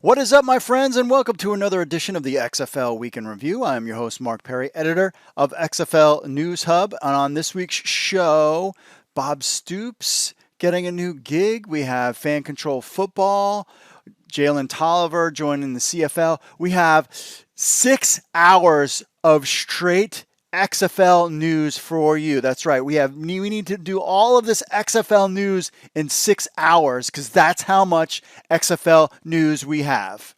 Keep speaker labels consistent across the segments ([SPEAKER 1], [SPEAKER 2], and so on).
[SPEAKER 1] What is up, my friends, and welcome to another edition of the XFL Week in Review. I'm your host, Mark Perry, editor of XFL News Hub. And on this week's show, Bob Stoops getting a new gig. We have Fan Control Football, Jalen Tolliver joining the CFL. We have 6 hours of straight XFL news for you. That's right. We need to do all of this XFL news in 6 hours because that's how much XFL news we have.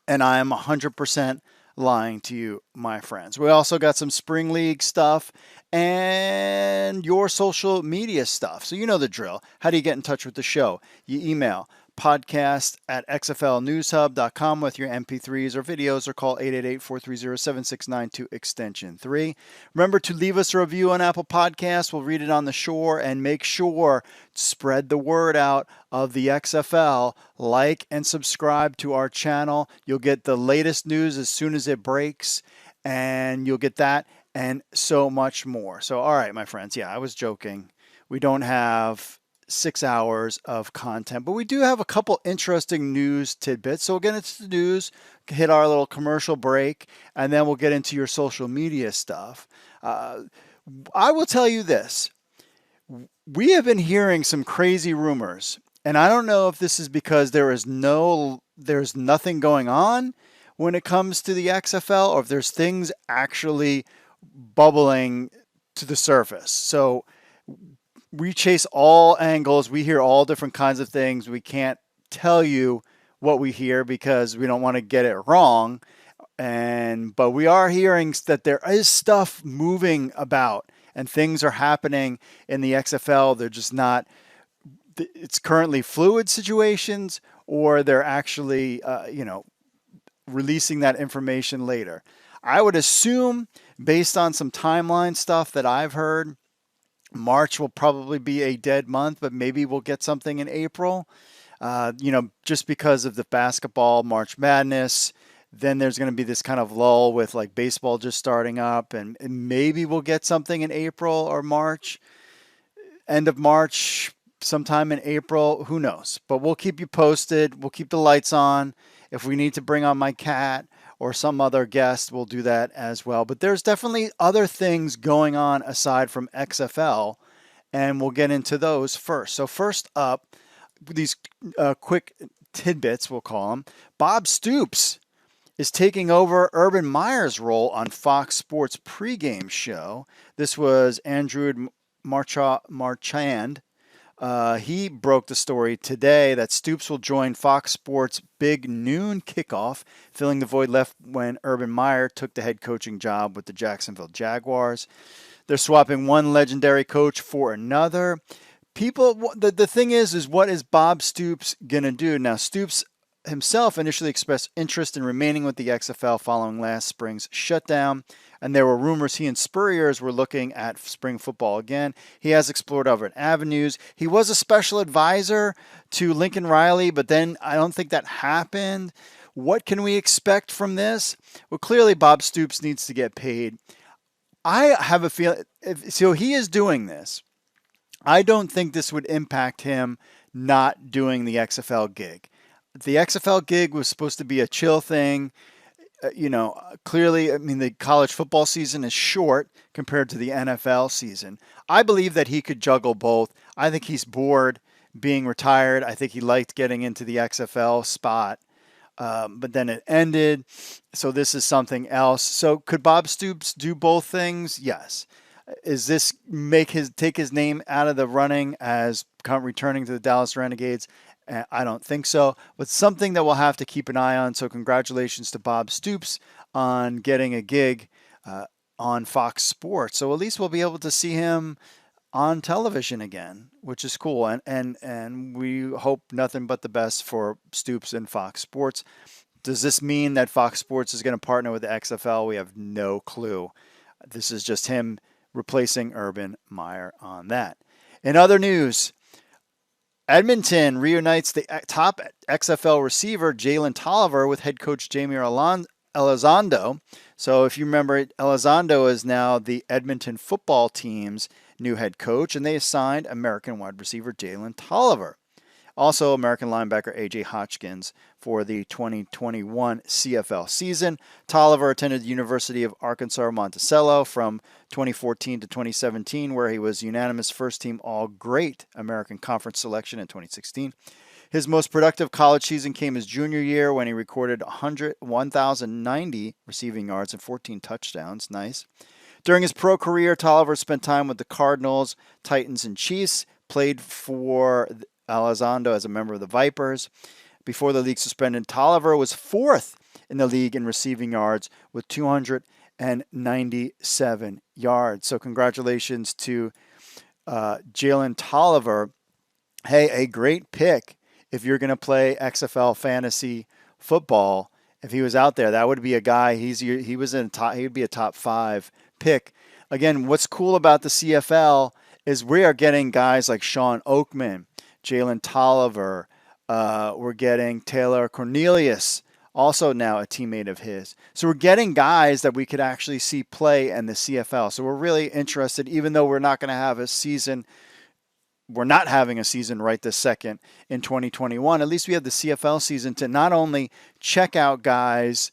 [SPEAKER 1] And I am 100% lying to you, my friends. We also got some Spring League stuff and your social media stuff. So you know the drill. How do you get in touch with the show? You email podcast@xflnewshub.com with your MP3s or videos, or call 888-430-7692 extension 3. Remember to leave us a review on Apple Podcasts. We'll read it on the shore, and make sure to spread the word out of the XFL. Like and subscribe to our channel. You'll get the latest news as soon as it breaks, and you'll get that and so much more. So, all right, my friends. Yeah, I was joking. We don't have 6 hours of content, but we do have a couple interesting news tidbits. So we'll get into the news, hit our little commercial break, and then we'll get into your social media stuff. I will tell you this. We have been hearing some crazy rumors, and I don't know if this is because there's nothing going on when it comes to the XFL, or if there's things actually bubbling to the surface. So we chase all angles. We hear all different kinds of things. We can't tell you what we hear because we don't want to get it wrong. But we are hearing that there is stuff moving about and things are happening in the XFL. They're just not, it's currently fluid situations, or they're actually, releasing that information later. I would assume, based on some timeline stuff that I've heard, March will probably be a dead month, but maybe we'll get something in April, just because of the basketball March Madness. Then there's going to be this kind of lull with like baseball just starting up, and maybe we'll get something in April or March, end of March, sometime in April. Who knows? But we'll keep you posted. We'll keep the lights on. If we need to bring on my cat or some other guest, we'll do that as well. But there's definitely other things going on aside from XFL, and we'll get into those first. So first up, these quick tidbits, we'll call them. Bob Stoops is taking over Urban Meyer's role on Fox Sports pregame show. This was Andrew Marchand. He broke the story today that Stoops will join Fox Sports' big noon kickoff, filling the void left when Urban Meyer took the head coaching job with the Jacksonville Jaguars. They're swapping one legendary coach for another. The thing is what is Bob Stoops going to do? Now, Stoops himself initially expressed interest in remaining with the XFL following last spring's shutdown, and there were rumors he and Spurriers were looking at spring football again. He has explored other avenues. He was a special advisor to Lincoln Riley, but then I don't think that happened. What can we expect from this? Well, clearly Bob Stoops needs to get paid. I have a feeling, so he is doing this. I don't think this would impact him not doing the XFL gig. The XFL gig was supposed to be a chill thing. Clearly, the college football season is short compared to the NFL season. I believe that he could juggle both. I think he's bored being retired. I think he liked getting into the XFL spot, but then it ended. So this is something else. So could Bob Stoops do both things? Yes. Is this take his name out of the running as returning to the Dallas Renegades? I don't think so, but something that we'll have to keep an eye on. So congratulations to Bob Stoops on getting a gig on Fox Sports. So at least we'll be able to see him on television again, which is cool. And we hope nothing but the best for Stoops and Fox Sports. Does this mean that Fox Sports is going to partner with the XFL? We have no clue. This is just him replacing Urban Meyer on that. In other news, Edmonton reunites the top XFL receiver Jalen Tolliver with head coach Jamie Elizondo. So if you remember, Elizondo is now the Edmonton football team's new head coach, and they assigned American wide receiver Jalen Tolliver. Also, American linebacker A.J. Hotchkiss for the 2021 CFL season. Toliver attended the University of Arkansas Monticello from 2014 to 2017, where he was unanimous first-team All-Great American Conference selection in 2016. His most productive college season came his junior year when he recorded 1,090 receiving yards and 14 touchdowns. Nice. During his pro career, Toliver spent time with the Cardinals, Titans, and Chiefs, played for Elizondo as a member of the Vipers. Before the league suspended, Toliver was fourth in the league in receiving yards with 297 yards. So congratulations to Jalen Tolliver. Hey, a great pick if you're going to play XFL fantasy football. If he was out there, that would be a guy. He was in top. He would be a top 5 pick. Again, what's cool about the CFL is we are getting guys like Sean Oakman, Jalen Tolliver. We're getting Taylor Cornelius, also now a teammate of his. So we're getting guys that we could actually see play in the CFL. So we're really interested, even though we're not going to have a season. We're not having a season right this second in 2021. At least we have the CFL season to not only check out guys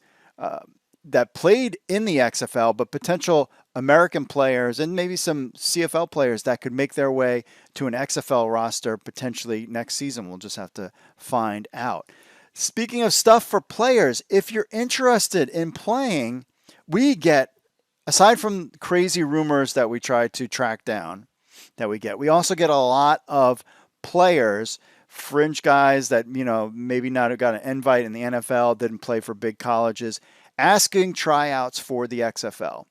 [SPEAKER 1] that played in the XFL, but potential American players and maybe some CFL players that could make their way to an XFL roster potentially next season. We'll just have to find out. Speaking of stuff for players, if you're interested in playing, we get, aside from crazy rumors that we try to track down, we also get a lot of players, fringe guys that, maybe not have got an invite in the NFL, didn't play for big colleges, asking tryouts for the XFL.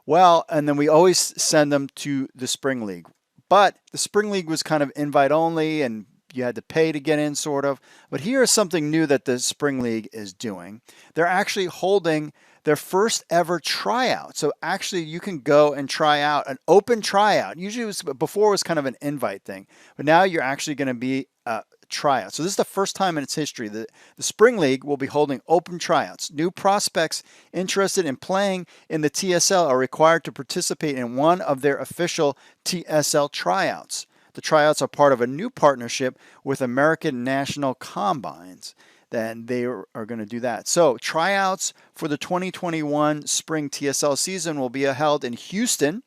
[SPEAKER 1] Well, and then we always send them to the Spring League. But the Spring League was kind of invite only and you had to pay to get in, sort of. But here is something new that the Spring League is doing. They're actually holding their first ever tryout. So actually you can go and try out an open tryout. Usually before it was kind of an invite thing, but now you're actually going to be a tryout. So this is the first time in its history that the Spring League will be holding open tryouts. New prospects interested in playing in the TSL are required to participate in one of their official TSL tryouts. The tryouts are part of a new partnership with American National Combines. Then they are going to do that. So tryouts for the 2021 spring TSL season will be held in Houston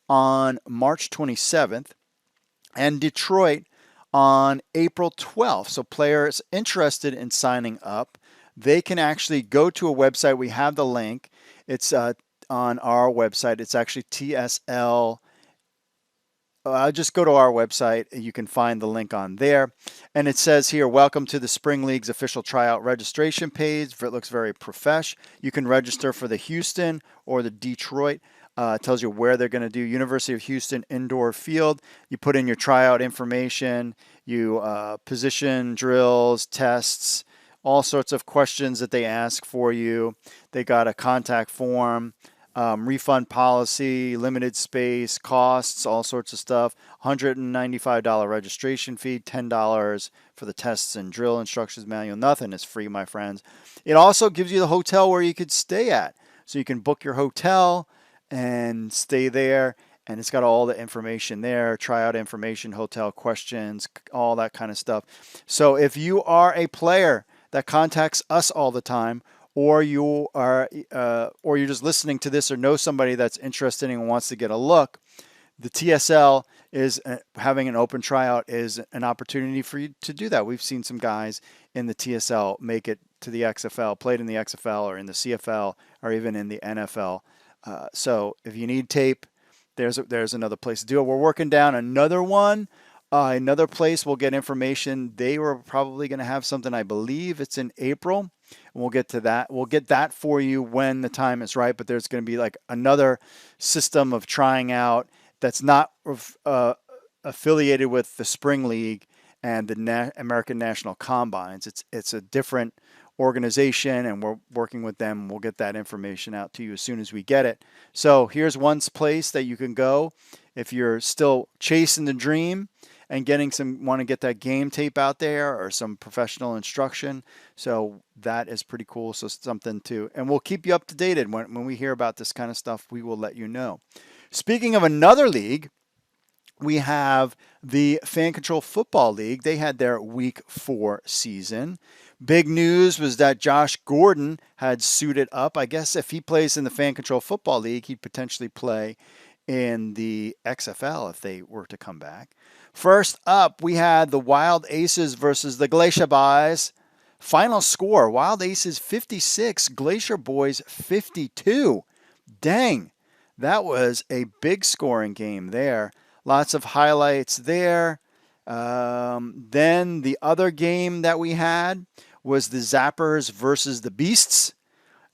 [SPEAKER 1] on March 27th and Detroit on April 12th. So players interested in signing up, they can actually go to a website. We have the link. It's on our website. It's actually TSL. Just go to our website. You can find the link on there. And it says here, welcome to the Spring League's official tryout registration page. It looks very profesh. You can register for the Houston or the Detroit. It tells you where they're going to do. University of Houston indoor field. You put in your tryout information, you position drills, tests, all sorts of questions that they ask for you. They got a contact form. Refund policy, limited space, costs, all sorts of stuff. $195 registration fee, $10 for the tests and drill instructions manual. Nothing is free, my friends. It also gives you the hotel where you could stay at. So you can book your hotel and stay there. And it's got all the information there, tryout information, hotel questions, all that kind of stuff. So if you are a player that contacts us all the time, or you're just listening to this or know somebody that's interested and wants to get a look, the TSL is having an open tryout is an opportunity for you to do that. We've seen some guys in the TSL make it to the XFL, played in the XFL or in the CFL or even in the NFL. So if you need tape, there's another place to do it. We're working down another one. Another place we'll get information. They were probably going to have something, I believe it's in April. And we'll get to that. We'll get that for you when the time is right. But there's going to be like another system of trying out that's not affiliated with the Spring League and the American National Combines. It's a different organization, and we're working with them. We'll get that information out to you as soon as we get it. So here's one place that you can go if you're still chasing the dream and want to get that game tape out there or some professional instruction. So that is pretty cool. So something to, and we'll keep you up to date. When we hear about this kind of stuff, we will let you know. Speaking of another league, we have the Fan Control Football League. They had their Week 4 season. Big news was that Josh Gordon had suited up. I guess if he plays in the Fan Control Football League, he'd potentially play in the XFL if they were to come back. First up, we had the Wild Aces versus the Glacier Boys. Final score, Wild Aces 56, Glacier Boys 52. Dang, that was a big scoring game there. Lots of highlights there. Then the other game that we had was the Zappers versus the Beasts.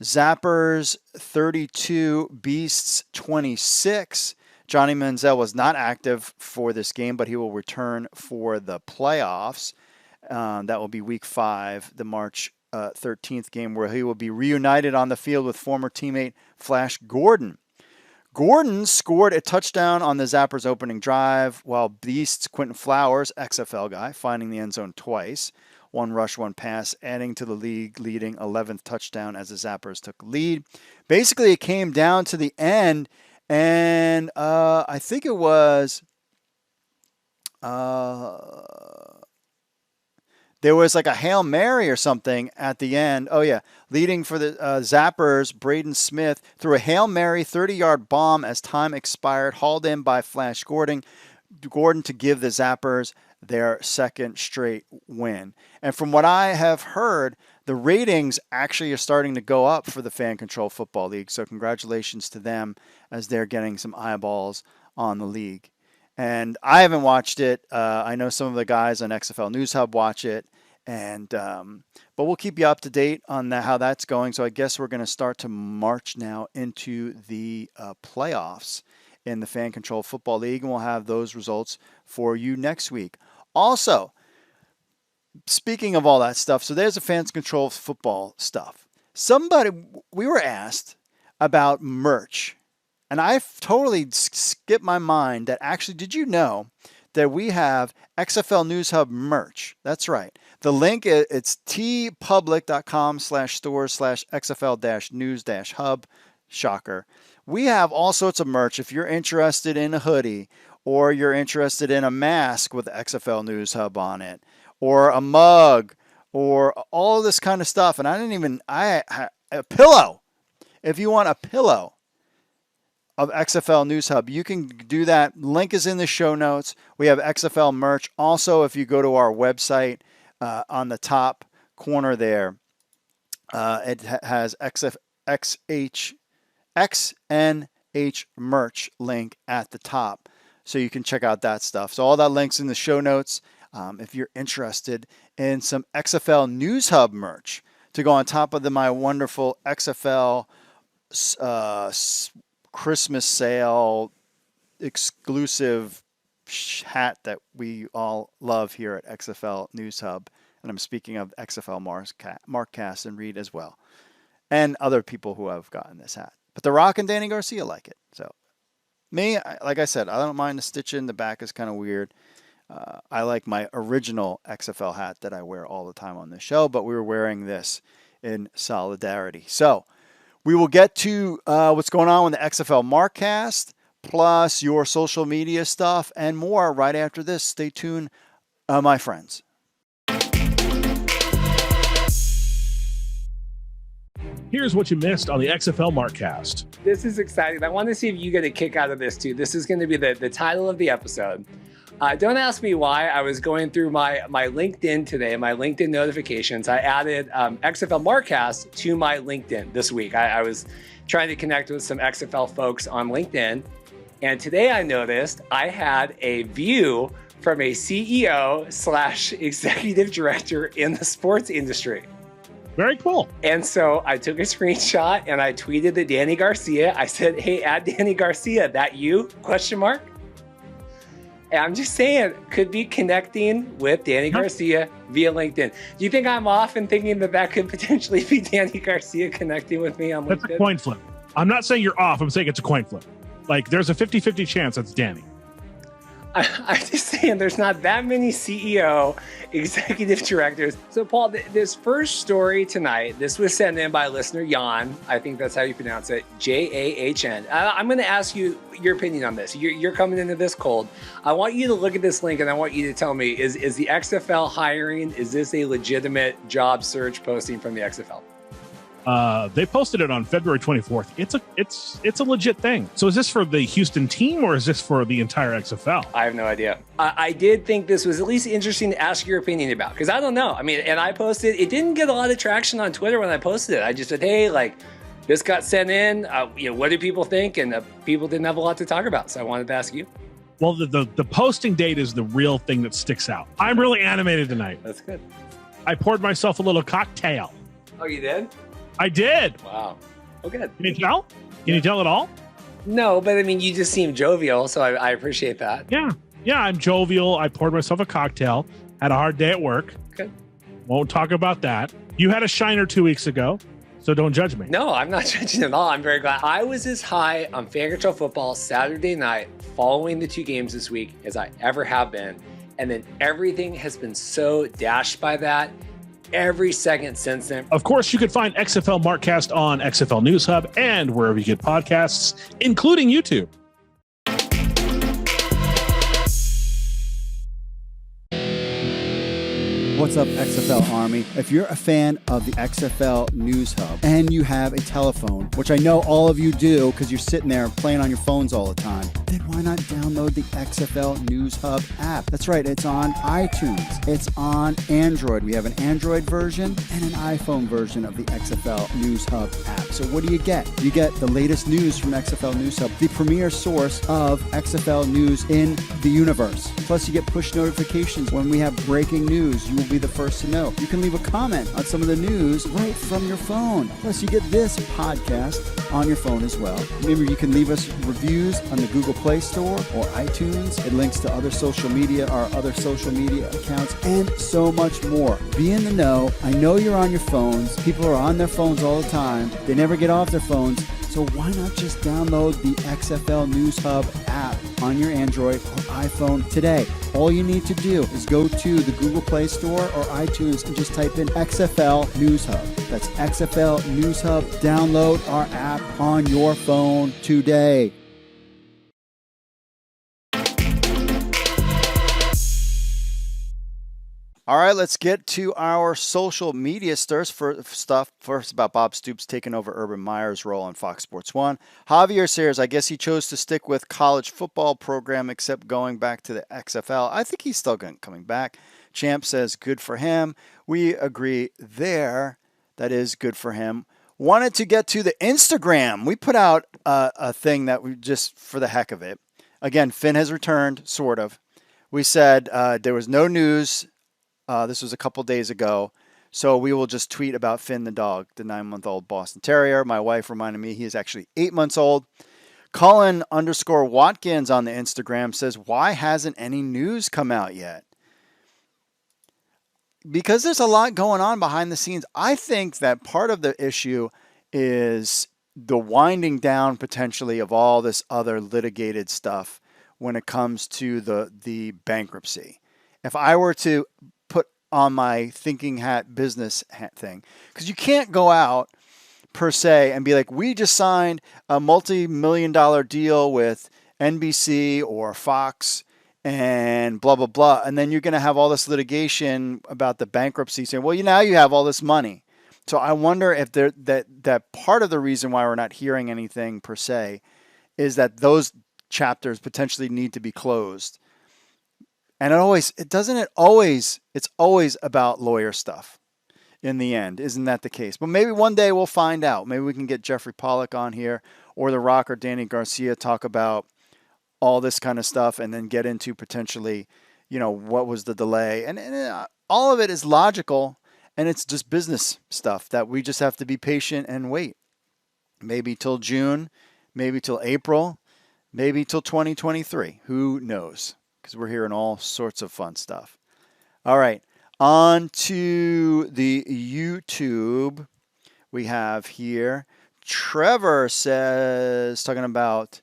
[SPEAKER 1] Zappers 32, Beasts 26. Johnny Manziel was not active for this game, but he will return for the playoffs. That will be Week 5, the March 13th game, where he will be reunited on the field with former teammate Flash Gordon. Gordon scored a touchdown on the Zappers opening drive, while Beasts Quentin Flowers, XFL guy, finding the end zone twice. One rush, one pass, adding to the league leading 11th touchdown as the Zappers took the lead. Basically, it came down to the end, and I think it was there was like a Hail Mary or something at the end. Oh, yeah. Leading for the Zappers, Braden Smith threw a Hail Mary 30-yard bomb as time expired, hauled in by Flash Gordon to give the Zappers their second straight win. And from what I have heard, the ratings actually are starting to go up for the Fan Control Football League. So congratulations to them as they're getting some eyeballs on the league. And I haven't watched it. I know some of the guys on XFL News Hub watch it. And but we'll keep you up to date on how that's going. So I guess we're going to start to march now into the playoffs in the Fan Control Football League, and we'll have those results for you next week. Also, speaking of all that stuff, so there's the Fan Control Football stuff. We were asked about merch, and I totally skipped my mind that actually, did you know that we have XFL News Hub merch? That's right. The link, it's tpublic.com/store/XFL-news-hub. Shocker. We have all sorts of merch. If you're interested in a hoodie, or you're interested in a mask with XFL News Hub on it, or a mug, or all this kind of stuff. And a pillow. If you want a pillow of XFL News Hub, you can do that. Link is in the show notes. We have XFL merch. Also, if you go to our website, on the top corner there, it has XNH merch link at the top. So you can check out that stuff. So all that link's in the show notes. If you're interested in some XFL News Hub merch to go on top of my wonderful XFL Christmas sale exclusive hat that we all love here at XFL News Hub. And I'm speaking of XFL Markcast and Reed as well. And other people who have gotten this hat. But The Rock and Danny Garcia like it. So me, like I said, I don't mind the stitching. The back is kind of weird. I like my original XFL hat that I wear all the time on the show. But we were wearing this in solidarity. So we will get to what's going on with the XFL Markcast, plus your social media stuff and more right after this. Stay tuned, my friends.
[SPEAKER 2] Here's what you missed on the XFL Markcast.
[SPEAKER 3] This is exciting. I want to see if you get a kick out of this too. This is going to be the title of the episode. Don't ask me why. I was going through my LinkedIn today, my LinkedIn notifications. I added XFL Markcast to my LinkedIn this week. I was trying to connect with some XFL folks on LinkedIn. And today I noticed I had a view from a CEO/executive director in the sports industry.
[SPEAKER 2] Very cool.
[SPEAKER 3] And so I took a screenshot and I tweeted at Danny Garcia. I said, "Hey, add Danny Garcia. That you?" ? And I'm just saying, could be connecting with Danny Garcia via LinkedIn. Do you think I'm off in thinking that could potentially be Danny Garcia connecting with me on LinkedIn?
[SPEAKER 2] That's a coin flip. I'm not saying you're off. I'm saying it's a coin flip. Like, there's a 50-50 chance that's Danny.
[SPEAKER 3] I'm just saying there's not that many CEO executive directors. So, Paul, this first story tonight, this was sent in by listener Jan. I think that's how you pronounce it, Jahn. I'm going to ask you your opinion on this. You're coming into this cold. I want you to look at this link, and I want you to tell me, is the XFL hiring, is this a legitimate job search posting from the XFL?
[SPEAKER 2] They posted it on February 24th. It's a legit thing. So is this for the Houston team or is this for the entire XFL?
[SPEAKER 3] I have no idea. I did think this was at least interesting to ask your opinion about, because I don't know. I mean, and I posted, it didn't get a lot of traction on Twitter when I posted it. I just said, hey, like, this got sent in. What do people think? And people didn't have a lot to talk about. So I wanted to ask you.
[SPEAKER 2] Well, the posting date is the real thing that sticks out. I'm really animated tonight.
[SPEAKER 3] That's good.
[SPEAKER 2] I poured myself a little cocktail.
[SPEAKER 3] Oh, you did?
[SPEAKER 2] I did.
[SPEAKER 3] Wow. Oh, good.
[SPEAKER 2] Can you tell? Can you tell at all?
[SPEAKER 3] No, but I mean, you just seem jovial, so I appreciate that.
[SPEAKER 2] Yeah, I'm jovial. I poured myself a cocktail. Had a hard day at work.
[SPEAKER 3] Good.
[SPEAKER 2] Won't talk about that. You had a shiner 2 weeks ago, so don't judge me.
[SPEAKER 3] No, I'm not judging at all. I'm very glad. I was as high on Fan Control Football Saturday night following the 2 games this week as I ever have been. And then everything has been so dashed by that every second since then.
[SPEAKER 2] Of course, you can find XFL Markcast on XFL News Hub and wherever you get podcasts, including YouTube.
[SPEAKER 1] What's up, XFL Army? If you're a fan of the XFL News Hub and you have a telephone, which I know all of you do because you're sitting there playing on your phones all the time, then why not download the XFL News Hub app? That's right, it's on iTunes. It's on Android. We have an Android version and an iPhone version of the XFL News Hub app. So what do you get? You get the latest news from XFL News Hub, the premier source of XFL news in the universe. Plus, you get push notifications when we have breaking news. You will be the first to know. You can leave a comment on some of the news right from your phone. Plus, you get this podcast on your phone as well. Remember, you can leave us reviews on the Google Play Store or iTunes. It links to other social media, our other social media accounts, and so much more. Be in the know. I know you're on your phones. People are on their phones all the time. They never get off their phones. So why not just download the XFL News Hub app on your Android or iPhone today? All you need to do is go to the Google Play Store or iTunes and just type in XFL News Hub. That's XFL News Hub. Download our app on your phone today. All right, let's get to our social media stuff. First, about Bob Stoops taking over Urban Meyer's role on Fox Sports 1. Javier says, I guess he chose to stick with college football program except going back to the XFL. I think he's still coming back. Champ says, good for him. We agree there. That is good for him. Wanted to get to the Instagram. We put out a thing that we just, for the heck of it. Again, Finn has returned, sort of. We said there was no news. This was a couple days ago, so we will just tweet about Finn the dog, the 9-month-old Boston Terrier. My wife reminded me he is actually 8 months old. Colin_Watkins on the Instagram says, why hasn't any news come out yet? Because there's a lot going on behind the scenes. I think that part of the issue is the winding down potentially of all this other litigated stuff when it comes to the bankruptcy. If I were to on my thinking hat business hat thing, because you can't go out per se and be like, we just signed a multi-million-dollar deal with NBC or Fox and blah, blah, blah. And then you're going to have all this litigation about the bankruptcy saying, well, now you have all this money. So I wonder if that part of the reason why we're not hearing anything per se is that those chapters potentially need to be closed. And it's always about lawyer stuff in the end. Isn't that the case? But maybe one day we'll find out. Maybe we can get Jeffrey Pollack on here or The Rock or Danny Garcia talk about all this kind of stuff and then get into potentially, what was the delay. And all of it is logical and it's just business stuff that we just have to be patient and wait. Maybe till June, maybe till April, maybe till 2023. Who knows? Because we're hearing all sorts of fun stuff. All right, on to the YouTube we have here. Trevor says, talking about,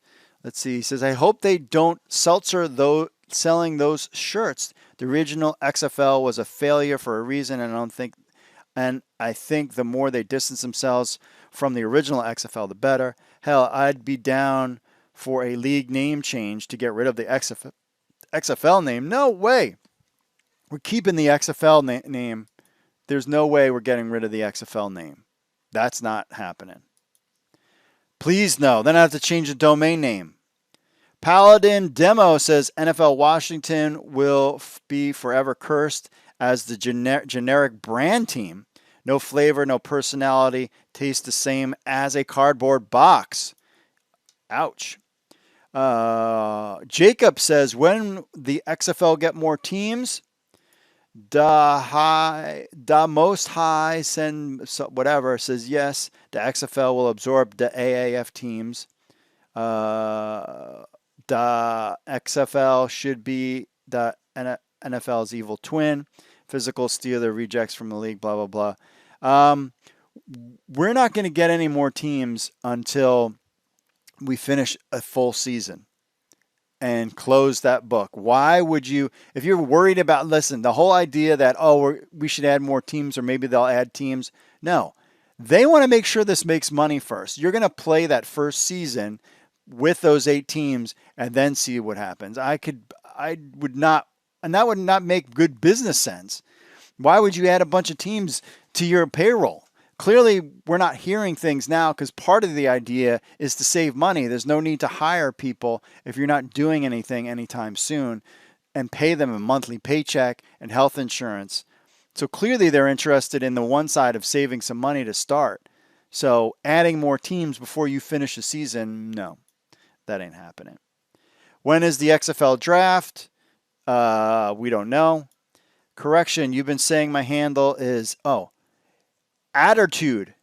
[SPEAKER 1] he says, I hope they don't selling those shirts. The original XFL was a failure for a reason, and I think the more they distance themselves from the original XFL, the better. Hell, I'd be down for a league name change to get rid of the XFL name. No way. We're keeping the XFL name. There's no way we're getting rid of the XFL name. That's not happening. Please no. Then I have to change the domain name. Paladin Demo says NFL Washington will be forever cursed as the generic brand team. No flavor, no personality, tastes the same as a cardboard box. Ouch. Jacob says, when the XFL get more teams, da most high send whatever says yes, the XFL will absorb the AAF teams. The XFL should be the NFL's evil twin. Physical steal the rejects from the league, blah, blah, blah. We're not going to get any more teams until we finish a full season and close that book. Why would you, if you're worried about, listen, the whole idea that, we should add more teams or maybe they'll add teams. No, they want to make sure this makes money first. You're going to play that first season with those 8 teams and then see what happens. I would not, and that would not make good business sense. Why would you add a bunch of teams to your payroll? Clearly, we're not hearing things now because part of the idea is to save money. There's no need to hire people if you're not doing anything anytime soon and pay them a monthly paycheck and health insurance. So clearly they're interested in the one side of saving some money to start. So adding more teams before you finish the season, no, that ain't happening. When is the XFL draft? We don't know. Correction, you've been saying my handle is, Addertude.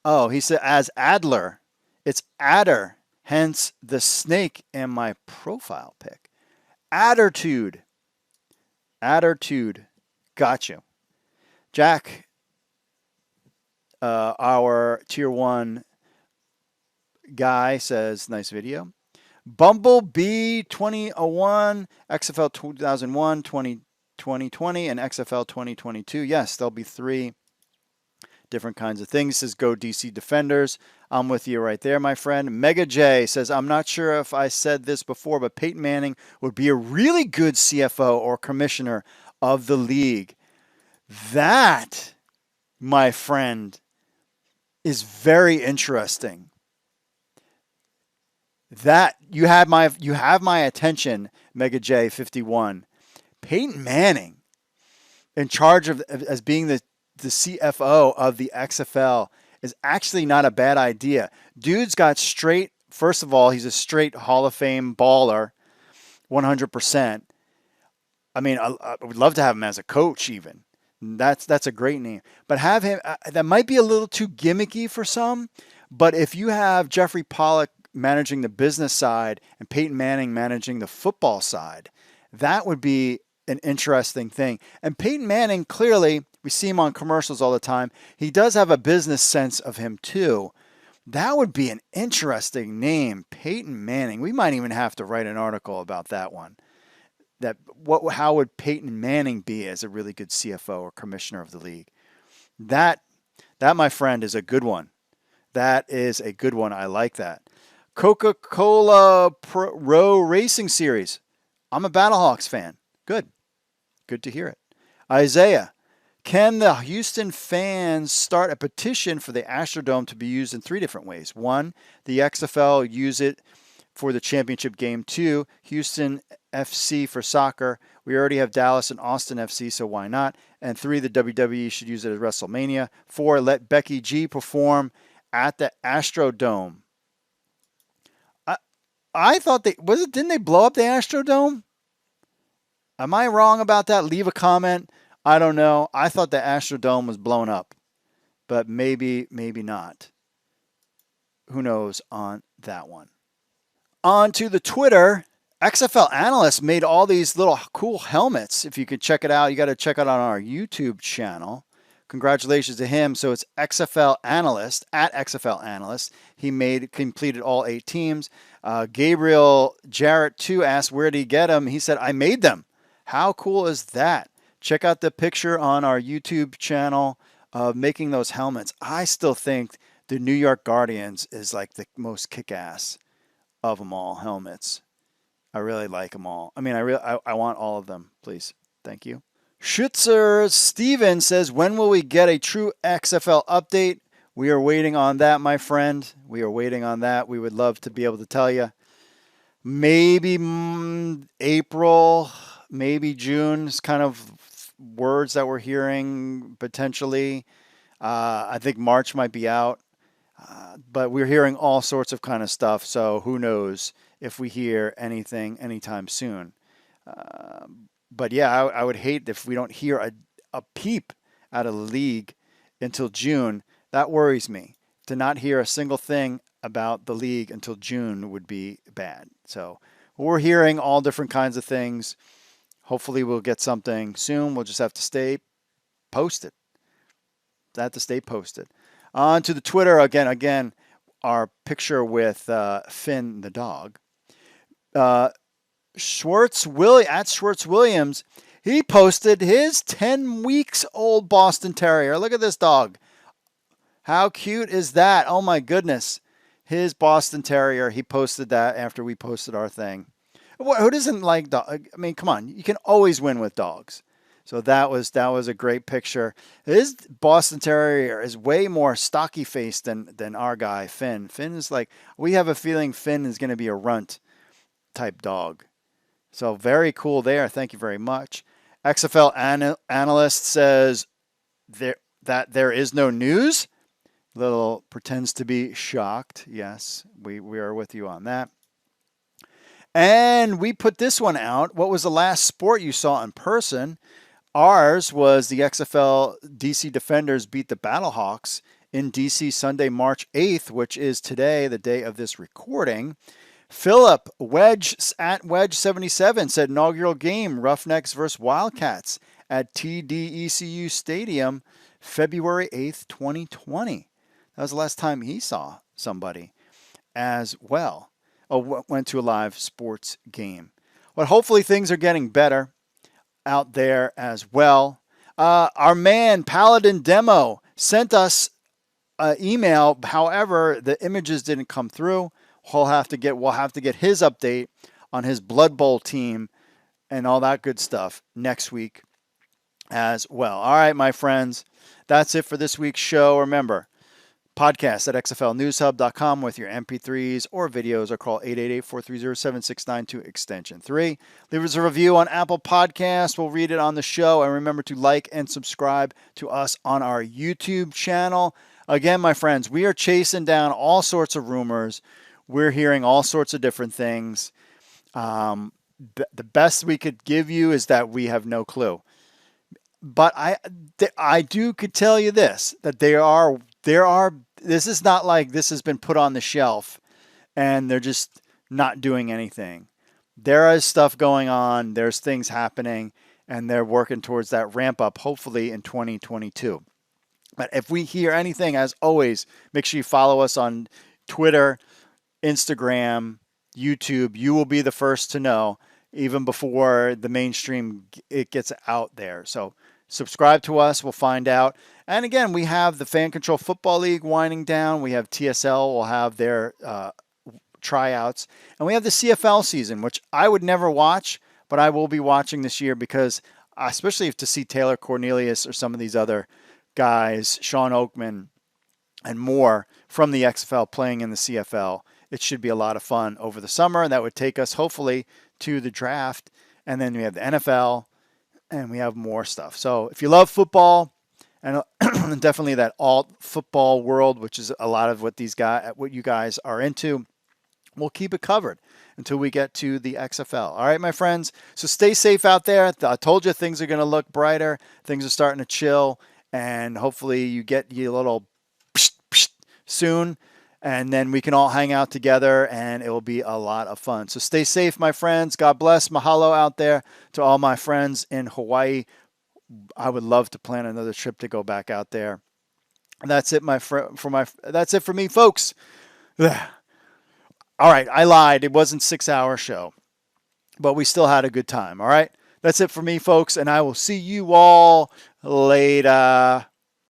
[SPEAKER 1] He said as Adler. It's Adder, hence the snake in my profile pic. Addertude. Got you. Jack, our tier 1 guy says, nice video. Bumblebee 2001, XFL 2001, 2020, and XFL 2022. Yes, there'll be 3 different kinds of things. Says go DC Defenders. I'm with you right there, my friend. Mega J says, I'm not sure if I said this before, but Peyton Manning would be a really good CFO or commissioner of the league. That, my friend, is very interesting. That you have my attention, Mega J 51. Peyton Manning in charge of as being the CFO of the XFL is actually not a bad idea. Dude's got straight, first of all, he's a straight Hall of Fame baller, 100%. I mean, I would love to have him as a coach even. That's a great name. But have him, that might be a little too gimmicky for some, but if you have Jeffrey Pollock managing the business side and Peyton Manning managing the football side, that would be an interesting thing. And Peyton Manning, clearly, we see him on commercials all the time. He does have a business sense of him too. That would be an interesting name, Peyton Manning. We might even have to write an article about that one. How would Peyton Manning be as a really good CFO or commissioner of the league? That, my friend, is a good one. That is a good one. I like that. Coca-Cola Pro Racing Series. I'm a Battlehawks fan. Good to hear it. Isaiah, can the Houston fans start a petition for the Astrodome to be used in 3 different ways? 1, the XFL use it for the championship game. 2, Houston FC for soccer. We already have Dallas and Austin FC, so why not? And 3, the WWE should use it at WrestleMania. 4, let Becky G perform at the Astrodome. I thought didn't they blow up the Astrodome? Am I wrong about that? Leave a comment. I don't know. I thought the Astrodome was blown up, but maybe not. Who knows on that one? On to the Twitter. XFL Analyst made all these little cool helmets. If you could check it out, you got to check it out on our YouTube channel. Congratulations to him. So it's XFL Analyst, at XFL Analyst. He completed all 8 teams. Gabriel Jarrett, too, asked, where did he get them? He said, I made them. How cool is that? Check out the picture on our YouTube channel of making those helmets. I still think the New York Guardians is like the most kick-ass of them all helmets. I really like them all. I mean, I want all of them, please. Thank you. Schutzer Steven says, when will we get a true XFL update? We are waiting on that, my friend. We are waiting on that. We would love to be able to tell you. Maybe April, maybe June is kind of words that we're hearing potentially. I think March might be out. But we're hearing all sorts of kind of stuff. So who knows if we hear anything anytime soon. But yeah, I would hate if we don't hear a peep out of the league until June. That worries me. To not hear a single thing about the league until June would be bad. So we're hearing all different kinds of things. Hopefully we'll get something soon. We'll just have to stay posted. On to the Twitter again, our picture with Finn the dog. Schwartz Williams, he posted his 10 weeks old Boston Terrier. Look at this dog. How cute is that? Oh my goodness. His Boston Terrier, he posted that after we posted our thing. Who doesn't like dogs? I mean, come on. You can always win with dogs. So that was a great picture. His Boston Terrier is way more stocky faced than our guy, Finn. Finn is like, we have a feeling Finn is going to be a runt type dog. So very cool there. Thank you very much. XFL analyst says that there is no news. Little pretends to be shocked. Yes, we are with you on that. And we put this one out. What was the last sport you saw in person? Ours was the XFL DC Defenders beat the Battlehawks in DC Sunday, March 8th, which is today, the day of this recording. Philip Wedge77 said inaugural game, Roughnecks versus Wildcats at TDECU Stadium, February 8th, 2020. That was the last time he saw somebody as well. Went to a live sports game. But hopefully things are getting better out there as well. Our man, Paladin Demo, sent us an email. However, the images didn't come through. We'll have to get his update on his Blood Bowl team and all that good stuff next week as well. All right, my friends, that's it for this week's show. Remember, podcast at xflnewshub.com with your MP3s or videos, or call 888-430-7692 extension 3. Leave us a review on Apple Podcasts. We'll read it on the show. And remember to like and subscribe to us on our YouTube channel. Again, my friends, we are chasing down all sorts of rumors. We're hearing all sorts of different things. The best we could give you is that we have no clue. But I could tell you this, that there are, this is not like this has been put on the shelf and they're just not doing anything. There is stuff going on. There's things happening, and they're working towards that ramp up, hopefully in 2022. But if we hear anything, as always, make sure you follow us on Twitter, Instagram, YouTube. You will be the first to know, even before the mainstream it gets out there. So subscribe to us. We'll find out. And again, we have the Fan Control Football League winding down. We have TSL will have their tryouts. And we have the CFL season, which I would never watch, but I will be watching this year because, especially to see Taylor Cornelius or some of these other guys, Sean Oakman and more from the XFL playing in the CFL, it should be a lot of fun over the summer. And that would take us, hopefully, to the draft. And then we have the NFL, and we have more stuff. So if you love football, and definitely that alt football world, which is a lot of what you guys are into, we'll keep it covered until we get to the XFL. All right, my friends. So stay safe out there. I told you things are going to look brighter. Things are starting to chill, and hopefully you get a little soon, and then we can all hang out together, and it will be a lot of fun. So stay safe, my friends. God bless. Mahalo out there to all my friends in Hawaii. I would love to plan another trip to go back out there. And that's it, that's it for me, folks. All right, I lied. It wasn't a 6-hour show, but we still had a good time. All right, That's it for me, folks, and I will see you all later.